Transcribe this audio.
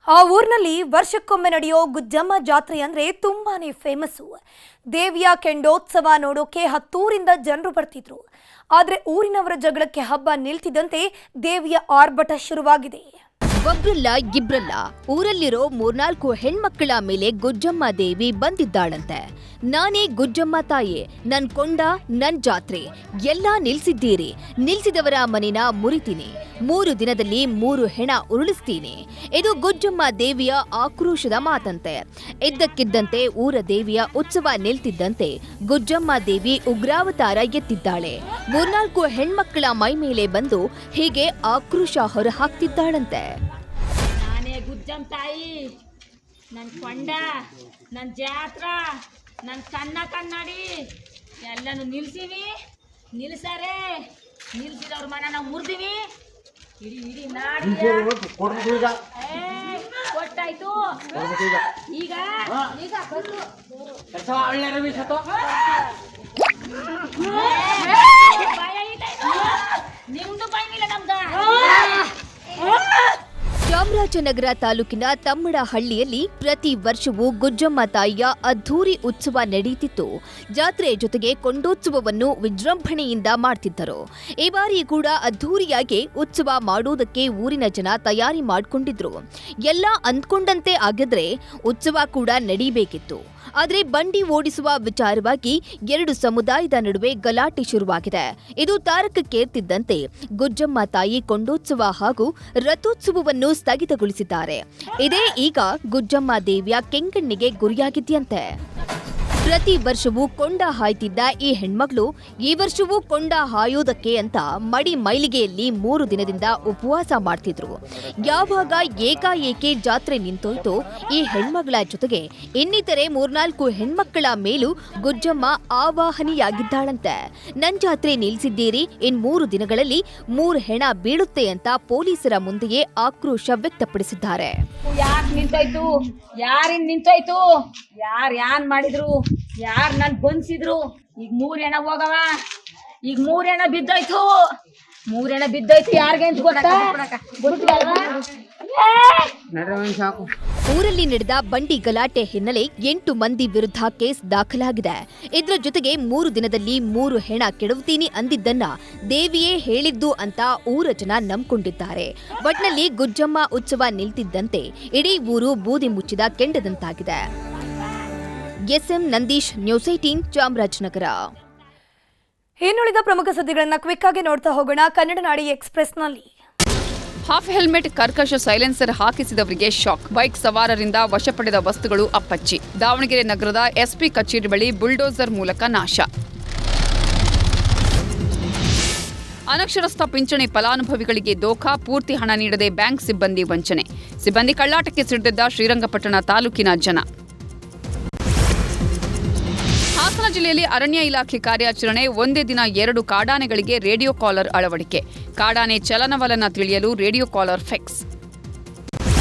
ಆ ಊರಿನಲ್ಲಿ ವರ್ಷಕ್ಕೊಮ್ಮೆ ನಡೆಯೋ ಗುಜ್ಜಮ್ಮ ಜಾತ್ರೆ ಅಂದ್ರೆ ತುಂಬಾನೇ ಫೇಮಸ್ಸು. ದೇವಿಯ ಕೆಂಡೋತ್ಸವ ನೋಡೋಕೆ ಹತ್ತೂರಿಂದ ಜನರು ಬರ್ತಿದ್ರು. ಆದ್ರೆ ಊರಿನವರ ಜಗಳಕ್ಕೆ ಹಬ್ಬ ನಿಲ್ತಿದ್ದಂತೆ ದೇವಿಯ ಆರ್ಭಟ ಶುರುವಾಗಿದೆ. ಒಬ್ರಲ್ಲ ಇಬ್ರಲ್ಲ, ಊರಲ್ಲಿರೋ 3-4 ಹೆಣ್ಮಕ್ಕಳ ಮೇಲೆ ಗುಜ್ಜಮ್ಮ ದೇವಿ ಬಂದಿದ್ದಾಳಂತೆ. ನಾನೇ ಗುಜ್ಜಮ್ಮ ತಾಯಿ, ನನ್ ಕೊಂಡ, ನನ್ ಜಾತ್ರೆ ಎಲ್ಲ ನಿಲ್ಸಿದ್ದೀರಿ, ನಿಲ್ಸಿದವರ ಮನೆನ ಮುರಿತೀನಿ, 3 ದಿನದಲ್ಲಿ 3 ಹೆಣ ಉರುಳಿಸ್ತೀನಿ. ಇದು ಗುಜ್ಜಮ್ಮ ದೇವಿಯ ಆಕ್ರೋಶದ ಮಾತಂತೆ. ಇದ್ದಕ್ಕಿದ್ದಂತೆ ಊರ ದೇವಿಯ ಉತ್ಸವ ನಿಲ್ತಿದ್ದಂತೆ ಗುಜ್ಜಮ್ಮ ದೇವಿ ಉಗ್ರಾವತಾರ ಎತ್ತಿದ್ದಾಳೆ. 3-4 ಹೆಣ್ಮಕ್ಕಳ ಮೈ ಮೇಲೆ ಬಂದು ಹೀಗೆ ಆಕ್ರೋಶ ಹೊರಹಾಕ್ತಿದ್ದಾಳಂತೆ. ಗುಜ್ಜಮ್ಮ ತಾಯಿ, ನನ್ನ ಕೊಂಡ, ನನ್ನ ಜಾತ್ರ, ನನ್ನ ಕನ್ನಡಿ ಎಲ್ಲನೂ ನಿಲ್ಸೀವಿ, ನಿಲ್ಸಾರೆ, ನಿಲ್ಸಿದವ್ರ ಮನ ನಾವು ಮುರಿದೀವಿ. ಇಡೀ ಇಡೀ ನಾಡಿ ಕೊಟ್ಟಾಯ್ತು. ಈಗ ಈಗ ನಿಮ್ದು ಬಾಯಿಲ್ಲ ನಮ್ದ. ಚಾಮರಾಜನಗರ ತಾಲೂಕಿನ ತಮ್ಮಡಹಳ್ಳಿಯಲ್ಲಿ ಪ್ರತಿ ವರ್ಷವೂ ಗುಜ್ಜಮ್ಮ ತಾಯಿಯ ಅದ್ಧೂರಿ ಉತ್ಸವ ನಡೆಯುತ್ತಿತ್ತು. ಜಾತ್ರೆ ಜೊತೆಗೆ ಕೊಂಡೋತ್ಸವವನ್ನು ವಿಜೃಂಭಣೆಯಿಂದ ಮಾಡ್ತಿದ್ದರು. ಈ ಬಾರಿ ಕೂಡ ಅದ್ಧೂರಿಯಾಗಿ ಉತ್ಸವ ಮಾಡೋದಕ್ಕೆ ಊರಿನ ಜನ ತಯಾರಿ ಮಾಡಿಕೊಂಡಿದ್ರು. ಎಲ್ಲ ಅಂದ್ಕೊಂಡಂತೆ ಆಗಿದ್ರೆ ಉತ್ಸವ ಕೂಡ ನಡೀಬೇಕಿತ್ತು. ಆದರೆ ಬಂಡಿ ಓಡಿಸುವ ವಿಚಾರವಾಗಿ 2 ಸಮುದಾಯದ ನಡುವೆ ಗಲಾಟೆ ಶುರುವಾಗಿದೆ. ಇದು ತಾರಕಕ್ಕೇರ್ತಿದ್ದಂತೆ ಗುಜ್ಜಮ್ಮ ತಾಯಿ ಕೊಂಡೋತ್ಸವ ಹಾಗೂ ರಥೋತ್ಸವವನ್ನು ಸ್ಥಗಿತಗೊಳಿಸಿದ್ದಾರೆ. ಇದೇ ಈಗ ಗುಜ್ಜಮ್ಮ ದೇವಿಯ ಕೆಂಗಣ್ಣಿಗೆ ಗುರಿಯಾಗಿದೆಯಂತೆ. ಪ್ರತಿ ವರ್ಷವೂ ಕೊಂಡ ಹಾಯ್ತಿದ್ದ ಈ ಹೆಣ್ಮಗಳು ಈ ವರ್ಷವೂ ಕೊಂಡ ಹಾಯೋದಕ್ಕೆ ಅಂತ ಮಡಿ ಮೈಲಿಗೆಯಲ್ಲಿ 3 ದಿನದಿಂದ ಉಪವಾಸ ಮಾಡ್ತಿದ್ರು. ಯಾವಾಗ ಏಕಾಏಕಿ ಜಾತ್ರೆ ನಿಂತೋಯ್ತೋ ಈ ಹೆಣ್ಮಗಳ ಜೊತೆಗೆ ಇನ್ನಿತರೆ 3-4 ಹೆಣ್ಮಕ್ಕಳ ಮೇಲೂ ಗುಜ್ಜಮ್ಮ ಆವಾಹನೆಯಾಗಿದ್ದಾಳಂತೆ. ನನ್ ಜಾತ್ರೆ ನಿಲ್ಸಿದ್ದೀರಿ, ಇನ್ 3 ದಿನಗಳಲ್ಲಿ 3 ಹೆಣ ಬೀಳುತ್ತೆ ಅಂತ ಪೊಲೀಸರ ಮುಂದೆಯೇ ಆಕ್ರೋಶ ವ್ಯಕ್ತಪಡಿಸಿದ್ದಾರೆ. ಯಾರಿನ್ ನಿಂತೋಯ್ತು, ಯಾನ್ ಮಾಡಿದ್ರು, ಯಾರ್ ನನ್ ಬಂಧಿಸಿದ್ರು. ಈಗ 3 ಹೆಣ ಹೋಗವ, ಈಗ 3 ಹೆಣ ಬಿದ್ದೋಯ್ತು. 3 ಹೆಣ ಬಿದ್ದೋಯ್ತು. ಯಾರಿಗೆ ಅಂತ ಗೊತ್ತಾ? ಊರಲ್ಲಿ ನಡೆದ ಬಂಡಿ ಗಲಾಟೆ ಹಿನ್ನೆಲೆ 8 ಮಂದಿ ವಿರುದ್ಧ ಕೇಸ್ ದಾಖಲಾಗಿದೆ. ಇದರ ಜೊತೆಗೆ 3 ದಿನದಲ್ಲಿ 3 ಹೆಣ ಕೆಡವುತ್ತೀನಿ ಅಂದಿದ್ದನ್ನ ದೇವಿಯೇ ಹೇಳಿದ್ದು ಅಂತ ಊರ ಜನ ನಂಬಿಕೊಂಡಿದ್ದಾರೆ. ಒಟ್ನಲ್ಲಿ ಗುಜ್ಜಮ್ಮ ಉತ್ಸವ ನಿಲ್ತಿದ್ದಂತೆ ಇಡೀ ಊರು ಬೂದಿ ಮುಚ್ಚಿದ ಕೆಂಡದಂತಾಗಿದೆ. S M Nandish, news 18, Chamarajanagar. ಇನ್ನುಳಿದ ಪ್ರಮುಖ ಸುದ್ದಿಗಳನ್ನ ಕ್ವಿಕ್ ಆಗಿ ನೋಡ್ತಾ ಹೋಗೋಣ. ಕನ್ನಡ ನಾಡಿ ಎಕ್ಸ್‌ಪ್ರೆಸ್‌ನಲ್ಲಿ ಹಾಫ್ ಹೆಲ್ಮೆಟ್ ಕರ್ಕಶ ಸೈಲೆನ್ಸರ್ ಹಾಕಿಸಿದವರಿಗೆ ಶಾಕ್. ಬೈಕ್ ಸವಾರರಿಂದ ವಶ ಪಡೆದ ವಸ್ತುಗಳು ಅಪ್ಪಚ್ಚಿ. ದಾವಣಗೆರೆ ನಗರದ ಎಸ್ಪಿ ಕಚೇರಿ ಬಳಿ ಬುಲ್ಡೋಸರ್ ಮೂಲಕ ನಾಶ. ಅನಕ್ಷರಸ್ಥ ಪಿಂಚಣಿ ಫಲಾನುಭವಿಗಳಿಗೆ ದೋಖಾ, ಪೂರ್ತಿ ಹಣ ನೀಡದೆ ಬ್ಯಾಂಕ್ ಸಿಬ್ಬಂದಿ ವಂಚನೆ. ಸಿಬ್ಬಂದಿ ಕಳ್ಳಾಟಕ್ಕೆ ಸಿಡಿದಿದ್ದ ಶ್ರೀರಂಗಪಟ್ಟಣ ತಾಲೂಕಿನ ಜನ. ಹಾಸನ ಜಿಲ್ಲೆಯಲ್ಲಿ ಅರಣ್ಯ ಇಲಾಖೆ ಕಾರ್ಯಾಚರಣೆ. ಒಂದೇ ದಿನ 2 ಕಾಡಾನೆಗಳಿಗೆ ರೇಡಿಯೋ ಕಾಲರ್ ಅಳವಡಿಕೆ. ಕಾಡಾನೆ ಚಲನವಲನ ತಿಳಿಯಲು ರೇಡಿಯೋ ಕಾಲರ್ ಫಿಕ್ಸ್.